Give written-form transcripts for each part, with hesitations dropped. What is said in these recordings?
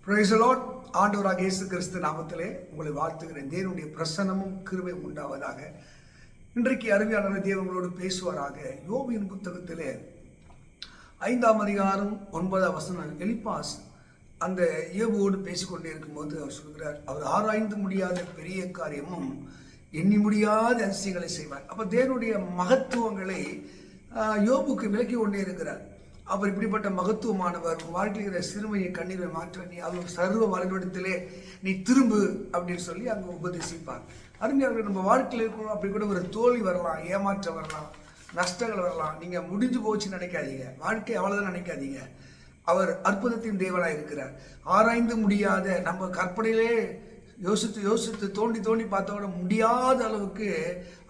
Praise the Lord. ஆண்டவராகிய இயேசு கிறிஸ்து நாமத்திலே உங்களை வாழ்த்துகிறேன். தேவனுடைய பிரசன்னமும் கிருபையும் உண்டாவதாக. இன்றைக்கு அருமையான தேவன் உங்களோடு பேசுவாராக. யோபின் புத்தகத்திலே 5ஆம் அதிகாரம் 9ஆம் வசனம். எலிப்பாஸ் அந்த யோபோடு பேசிக்கொண்டே இருக்கும்போது அவர் சொல்கிறார், அவர் ஆராய்ந்து முடியாத பெரிய காரியமும் எண்ணி முடியாத அதிசயங்களை செய்வார். அப்போ தேவனுடைய மகத்துவங்களை யோபுக்கு விலக்கி கொண்டே இருக்கிறார். அவர் இப்படிப்பட்ட மகத்துவமானவர், வாழ்க்கையில் இருக்கிற சிறுமையை கண்ணீரை மாற்ற நீ அவர் சர்வ வளர்விடத்திலே நீ திரும்பு அப்படின்னு சொல்லி அங்கே உபதேசிப்பார். அருமையாக நம்ம வாழ்க்கையில் இருக்கணும். அப்படி கூட ஒரு தோல்வி வரலாம், ஏமாற்றம் வரலாம், நஷ்டங்கள் வரலாம். நீங்கள் முடிஞ்சு போச்சுன்னு நினைக்காதீங்க, வாழ்க்கை அவ்வளோதான் நினைக்காதீங்க. அவர் அற்புதத்தின் தேவனாக இருக்கிறார். ஆராய்ந்து முடியாத நம்ம கற்பனையிலே யோசித்து தோண்டி பார்த்தோட முடியாத அளவுக்கு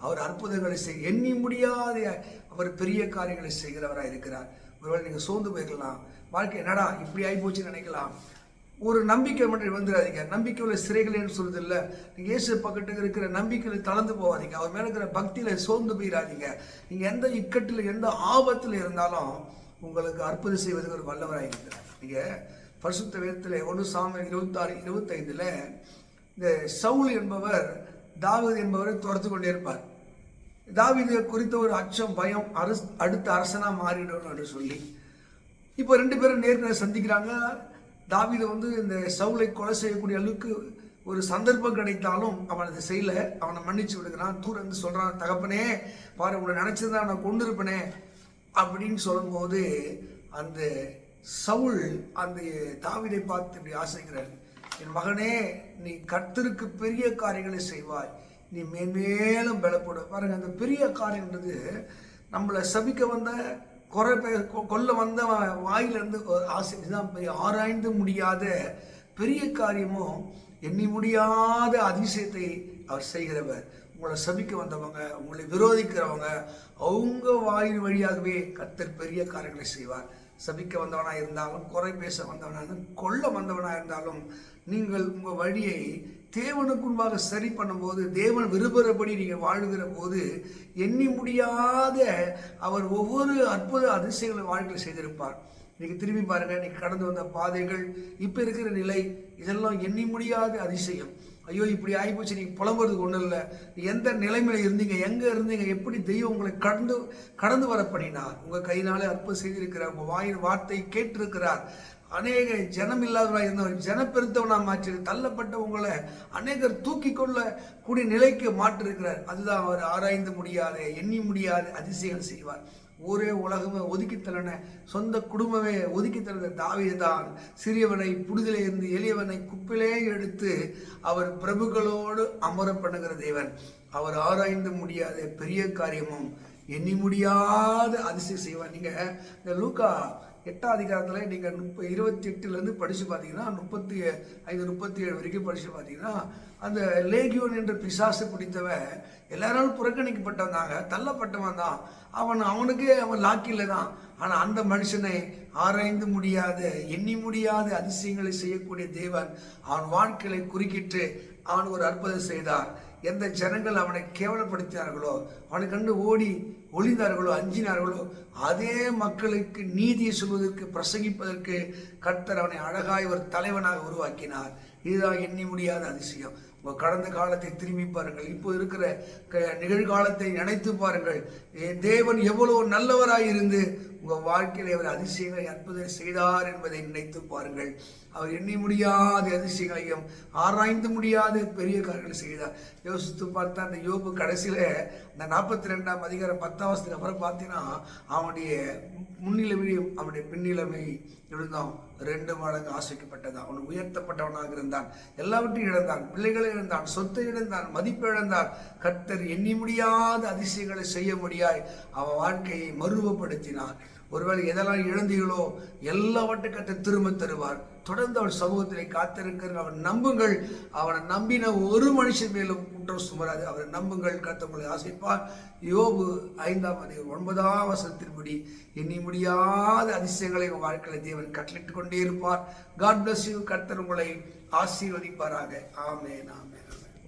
அவர் அற்புதங்களை எண்ணி முடியாத அவர் பெரிய காரியங்களை செய்கிறவராக இருக்கிறார். ஒருவேளை நீங்கள் சோர்ந்து போயிருக்கலாம், வாழ்க்கை என்னடா இப்படி ஆகி போச்சுன்னு நினைக்கலாம். ஒரு நம்பிக்கை மட்டும் வந்துடாதீங்க. நம்பிக்கை உள்ள சிறைகள்னு சொல்றது இல்லை. நீங்கள் இயேசு பக்கத்துக்கு இருக்கிற நம்பிக்கையில் தளர்ந்து போகாதீங்க. அவர் மேலே இருக்கிற பக்தியில் சோர்ந்து போயிடாதீங்க. நீங்கள் எந்த இக்கட்டில் எந்த ஆபத்தில் இருந்தாலும் உங்களுக்கு அற்புதம் செய்வதற்கு ஒரு வல்லவராக இருக்கிறார். நீங்கள் பரிசுத்த வேதத்தில் 1 சாமுவேல் 26:25 இந்த சவுல் என்பவர் தாவீது என்பவரை துரத்து கொண்டே இருப்பார். தாவீது குறித்த ஒரு அச்சம், பயம், அடுத்த அரசனா மாறிடும் என்று சொல்லி இப்போ 2 பேரும் நேர்களை சந்திக்கிறாங்க. தாவீது இந்த சவுலை கொலை செய்யக்கூடிய அளவுக்கு ஒரு சந்தர்ப்பம் கிடைத்தாலும் அவன் அதை செய்யல. அவனை மன்னிச்சு விடுகிறான். தூரம் சொல்றான், தகப்பனே பாரு, உன்னை நினைச்சிருந்தா அவனை கொண்டு இருப்பனே அப்படின்னு சொல்லும்போது அந்த சவுல் அந்த தாவீதை பார்த்து இப்படி ஆசைக்கிறார், என் மகனே, நீ கர்த்தருக்கு பெரிய காரியங்களை செய்வாய், நீ மேன்மேலும் பலப்படும். பாருங்க, அந்த பெரிய காரியம்ன்றது நம்மளை சபிக்க வந்த கொல்ல வந்த வாயிலிருந்து ஆசை தான். ஆராய்ந்து முடியாத பெரிய காரியமும் எண்ணி முடியாத அதிசயத்தை அவர் செய்கிறவர். உங்களை சபிக்க வந்தவங்க, உங்களை விரோதிக்கிறவங்க, அவங்க வாயின் வழியாகவே கர்த்தர் பெரிய காரியங்களை செய்வார். சபிக்க வந்தவனாக இருந்தாலும், குறை பேச வந்தவனாக இருந்தாலும், கொல்ல வந்தவனாக இருந்தாலும், நீங்கள் உங்கள் வழியை தேவனுக்கு முன்பாக சரி பண்ணும்போது, தேவன் விரும்புகிறபடி நீங்கள் வாழ்கிற போது எண்ணி முடியாத அவர் ஒவ்வொரு அற்புத அதிசயங்களை வாழ்க்கையில் செய்திருப்பார். இன்னைக்கு திரும்பி பாருங்க, இன்னைக்கு கடந்து வந்த பாதைகள், இப்போ இருக்கிற நிலை, இதெல்லாம் எண்ணி முடியாத அதிசயம். ஐயோ இப்படி ஆகிப்போச்சு, நீங்கள் புலம்புறதுக்கு ஒன்றும் இல்லை. எந்த நிலைமையில இருந்தீங்க, எங்கே இருந்தீங்க, எப்படி தெய்வம் உங்களை கடந்து வர பண்ணினார். உங்கள் கையினாலே அற்புதம் செய்திருக்கிறார். உங்கள் வாயின் வார்த்தை கேட்டிருக்கிறார். அநேக ஜனம் இல்லாதவராக இருந்தவர் ஜனப்பெருத்தவனாக மாற்றி தள்ளப்பட்ட உங்களை அநேகர் தூக்கி கொள்ள கூடிய நிலைக்கு மாற்றிருக்கிறார். அதுதான் அவர் ஆராய்ந்து முடியாத எண்ணி முடியாத அதிசயம் செய்வார். ஒரே உலகமே ஒதுக்கி தள்ளன, சொந்த குடும்பமே ஒதுக்கி தள்ள தாவீது தான் சிறியவனை புடுதலே இருந்து எளியவனை குப்பிலே எடுத்து அவர் பிரபுக்களோடு அமர பண்ணுகிற தேவன். அவர் ஆராய்ந்து முடியாத பெரிய காரியமும் எண்ணி முடியாத அதிசயம் செய்வார். நீங்க இந்த லூக்கா 8ஆம் அதிகாரத்தில் நீங்கள் 28 படித்து பார்த்தீங்கன்னா 35, 37 வரைக்கும் படித்து பார்த்தீங்கன்னா, அந்த லேகியோன் என்ற பிசாசு பிடித்தவன் எல்லாராலும் புறக்கணிக்கப்பட்டவன், தள்ளப்பட்டவன் தான். அவனுக்கே அவன் லாக்கில தான். ஆனால் அந்த மனுஷனை ஆராய்ந்து முடியாத எண்ணி முடியாத அதிசயங்களை செய்யக்கூடிய தேவன் அவன் வாழ்க்கையை குறுக்கிட்டு அவன் ஒரு அற்புதம் செய்தார். எந்த ஜனங்கள் அவனை கேவலப்படுத்தினார்களோ, அவனை கண்டு ஓடி ஒளிந்தார்களோ, அஞ்சினார்களோ, அதே மக்களுக்கு நீதியை சொல்வதற்கு பிரசங்கிப்பதற்கு கர்த்தர் அவனை அழகாய் ஒரு தலைவனாக உருவாக்கினார். இதுதான் எண்ணி முடியாத அதிசயம். உங்கள் கடந்த காலத்தை திரும்பி பாருங்கள், இப்போ இருக்கிற நிகழ்காலத்தை நினைத்து பாருங்கள். தேவன் எவ்வளவு நல்லவராய் இருந்து உங்கள் வாழ்க்கையில் அவர் அதிசயங்களை அற்புதம் செய்தார் என்பதை நினைத்து பாருங்கள். அவர் எண்ணி முடியாத அதிசயங்களையும் ஆராய்ந்து முடியாத பெரிய காரியங்களை செய்தார். யோசித்து பார்த்தா அந்த யோபு கடைசியில் இந்த 42ஆம் அதிகாரம் 10ஆம் வசனத்துக்கு அப்புறம் பார்த்தீங்கன்னா, அவனுடைய முன்னிலைமையும் அவனுடைய பின்னிலைமை இருந்தான் 2 மடங்கு ஆசைக்கப்பட்டதான். அவன் உயர்த்தப்பட்டவனாக இருந்தான், எல்லாவற்றையும் இழந்தான், பிள்ளைகளை இழந்தான், சொத்தை இழந்தான், மதிப்பு இழந்தான். கர்த்தர் எண்ணி முடியாத அதிசயங்களை செய்ய முடியாய் அவன் வாழ்க்கையை மறுவப்படுத்தினார். ஒருவேளை எதெல்லாம் இழந்தீங்களோ எல்லாவற்றையும் கர்த்தர் திரும்ப தருவார். தொடர்ந்து அவன் சமூகத்திலே காத்திருக்கிற அவன் நம்புங்கள். அவனை நம்பின ஒரு மனுஷன் மேலும் குற்றம் சுமராது. அவரை நம்புங்கள், கர்த்தர் உங்களை ஆசைப்பார். யோபு 5ஆம் அதிகாரம் 9ஆம் வசனத்தின்படி எண்ணி முடியாத அதிசயங்களை உங்கள் வாழ்க்கையில் தேவன் கட்டளிட்டு கொண்டே இருப்பார். God bless you. கர்த்தர் உங்களை ஆசீர்வதிப்பாராக. ஆமென், ஆமென்.